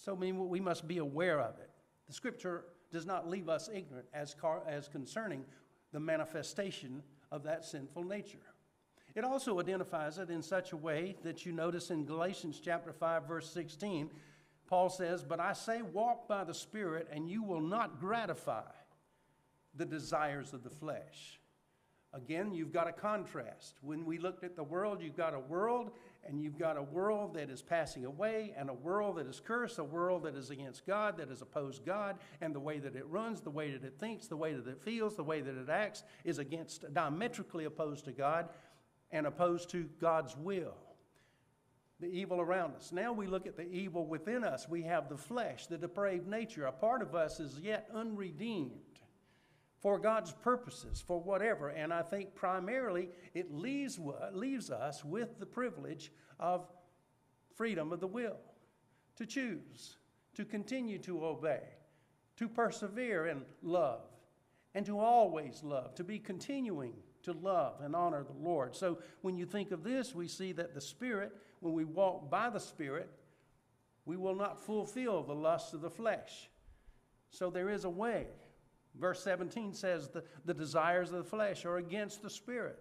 So we must be aware of it. The Scripture does not leave us ignorant as concerning the manifestation of that sinful nature. It also identifies it in such a way that you notice in Galatians chapter 5, verse 16, Paul says, "But I say, walk by the Spirit, and you will not gratify the desires of the flesh." Again, you've got a contrast. When we looked at the world, you've got a world, and you've got a world that is passing away, and a world that is cursed, a world that is against God, that is opposed God, and the way that it runs, the way that it thinks, the way that it feels, the way that it acts is diametrically opposed to God and opposed to God's will. The evil around us. Now we look at the evil within us. We have the flesh, the depraved nature. A part of us is yet unredeemed for God's purposes, for whatever. And I think primarily it leaves us with the privilege of freedom of the will, to choose, to continue to obey, to persevere in love, and to always love, to be continuing to love and honor the Lord. So when you think of this, we see that the Spirit, when we walk by the Spirit, we will not fulfill the lusts of the flesh. So there is a way. Verse 17 says the desires of the flesh are against the Spirit,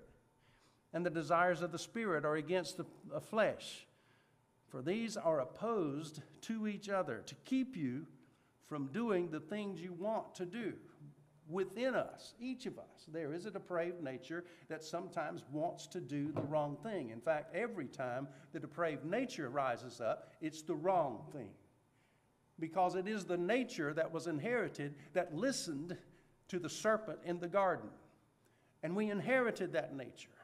and the desires of the Spirit are against the flesh. For these are opposed to each other to keep you from doing the things you want to do. Within us, each of us, there is a depraved nature that sometimes wants to do the wrong thing. In fact, every time the depraved nature rises up, it's the wrong thing. Because it is the nature that was inherited that listened to the serpent in the garden. And we inherited that nature.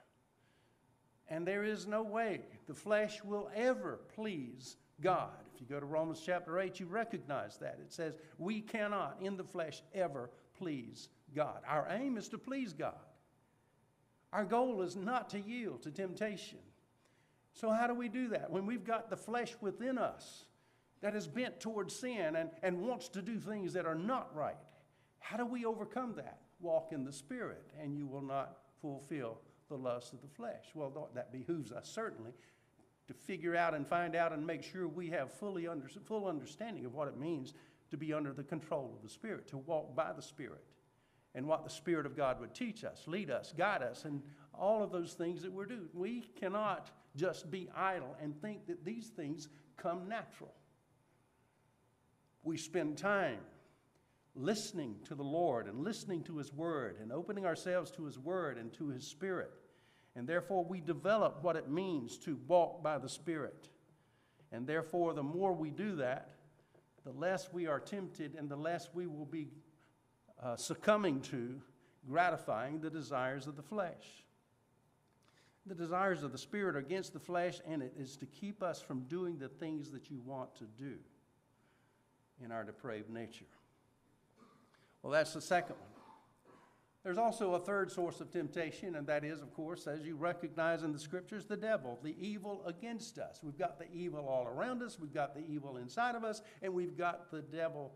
And there is no way the flesh will ever please God. If you go to Romans chapter 8, you recognize that. It says, we cannot in the flesh ever please God. Our aim is to please God. Our goal is not to yield to temptation. So how do we do that? When we've got the flesh within us that is bent towards sin and wants to do things that are not right, how do we overcome that? Walk in the Spirit, and you will not fulfill the lust of the flesh. Well, that behooves us certainly to figure out and find out and make sure we have full understanding of what it means to be under the control of the Spirit, to walk by the Spirit, and what the Spirit of God would teach us, lead us, guide us, and all of those things that we're doing. We cannot just be idle and think that these things come natural. We spend time listening to the Lord and listening to His Word and opening ourselves to His Word and to His Spirit. And therefore we develop what it means to walk by the Spirit. And therefore the more we do that, the less we are tempted and the less we will be succumbing to gratifying the desires of the flesh. The desires of the Spirit are against the flesh, and it is to keep us from doing the things that you want to do in our depraved nature. Well, that's the second one. There's also a third source of temptation, and that is, of course, as you recognize in the Scriptures, the devil, the evil against us. We've got the evil all around us, we've got the evil inside of us, and we've got the devil,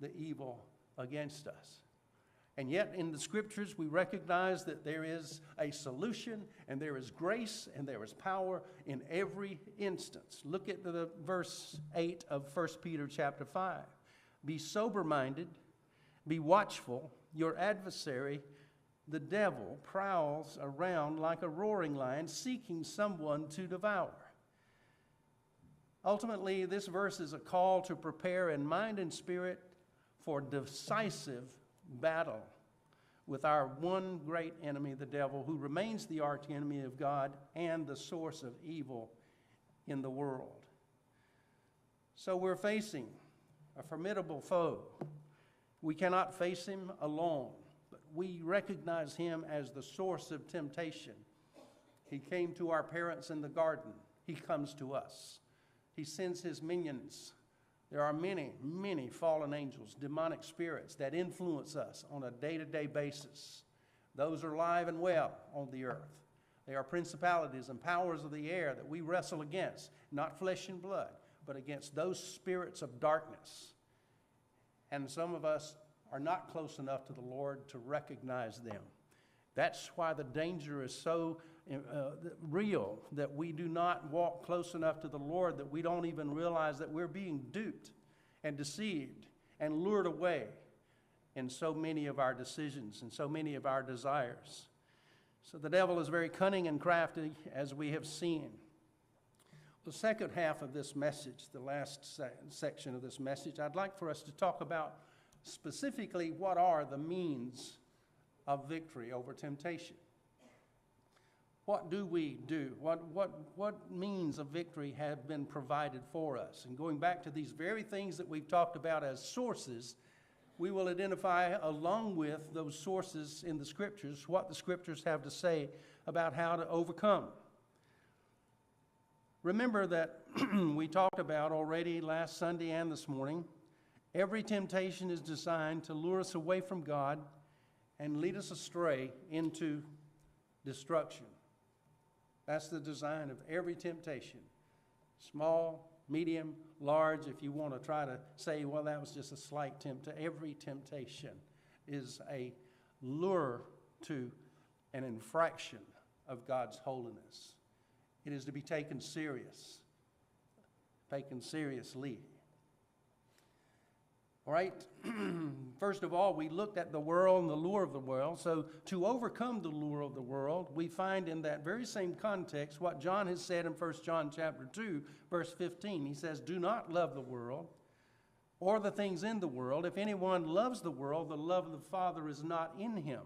the evil against us. And yet in the Scriptures, we recognize that there is a solution, and there is grace, and there is power in every instance. Look at the verse 8 of 1 Peter chapter 5. Be sober-minded, be watchful. Your adversary, the devil, prowls around like a roaring lion, seeking someone to devour. Ultimately, this verse is a call to prepare in mind and spirit for decisive battle with our one great enemy, the devil, who remains the arch enemy of God and the source of evil in the world. So we're facing a formidable foe. We cannot face him alone, but we recognize him as the source of temptation. He came to our parents in the garden. He comes to us. He sends his minions. There are many, many fallen angels, demonic spirits that influence us on a day-to-day basis. Those are alive and well on the earth. They are principalities and powers of the air that we wrestle against, not flesh and blood, but against those spirits of darkness. And some of us are not close enough to the Lord to recognize them. That's why the danger is so real, that we do not walk close enough to the Lord, that we don't even realize that we're being duped and deceived and lured away in so many of our decisions and so many of our desires. So the devil is very cunning and crafty, as we have seen. The second half of this message, the last section of this message, I'd like for us to talk about specifically what are the means of victory over temptation. What do we do? What means of victory have been provided for us? And going back to these very things that we've talked about as sources, we will identify along with those sources in the Scriptures what the Scriptures have to say about how to overcome. Remember that we talked about already last Sunday and this morning, every temptation is designed to lure us away from God and lead us astray into destruction. That's the design of every temptation. Small, medium, large, if you want to try to say, well, that was just a slight temptation. Every temptation is a lure to an infraction of God's holiness. It is to be taken seriously. All right, first of all, we looked at the world and the lure of the world. So to overcome the lure of the world, we find in that very same context what John has said in 1 John chapter 2, verse 15. He says, do not love the world or the things in the world. If anyone loves the world, the love of the Father is not in him.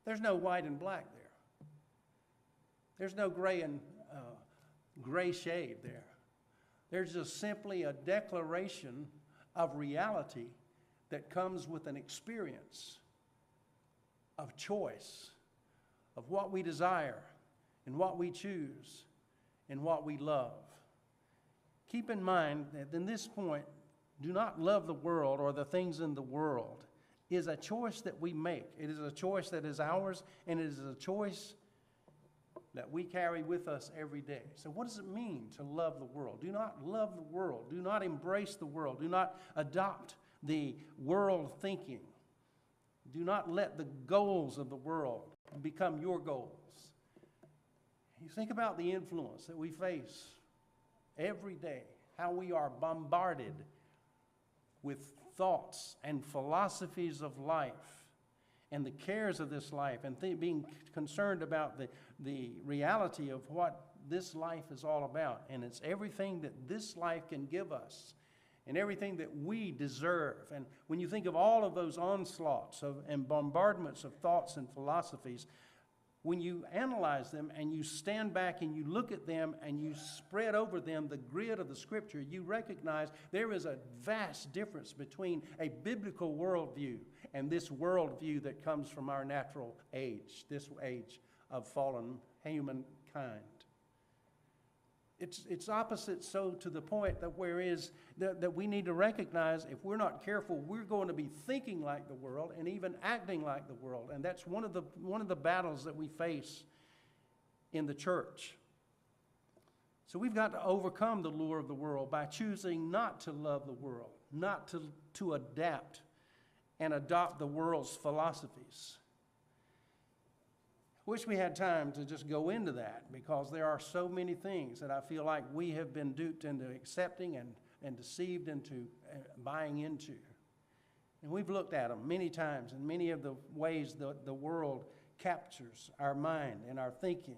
There's no white and black there. There's no gray and gray shade there. There's just simply a declaration of reality that comes with an experience of choice, of what we desire and what we choose and what we love. Keep in mind that in this point, do not love the world or the things in the world is a choice that we make. It is a choice that is ours, and it is a choice that we carry with us every day. So what does it mean to love the world? Do not love the world. Do not embrace the world. Do not adopt the world thinking. Do not let the goals of the world become your goals. You think about the influence that we face every day, how we are bombarded with thoughts and philosophies of life and the cares of this life, and being concerned about the reality of what this life is all about. And it's everything that this life can give us and everything that we deserve. And when you think of all of those onslaughts and bombardments of thoughts and philosophies, when you analyze them and you stand back and you look at them and you spread over them the grid of the Scripture, you recognize there is a vast difference between a biblical worldview and this worldview that comes from our natural age, this age of fallen humankind. It's opposite so to the point that we need to recognize if we're not careful, we're going to be thinking like the world and even acting like the world. And that's one of the battles that we face in the church. So we've got to overcome the lure of the world by choosing not to love the world, not to adapt and adopt the world's philosophies. Wish we had time to just go into that, because there are so many things that I feel like we have been duped into accepting and deceived into buying into. And we've looked at them many times, and many of the ways the world captures our mind and our thinking.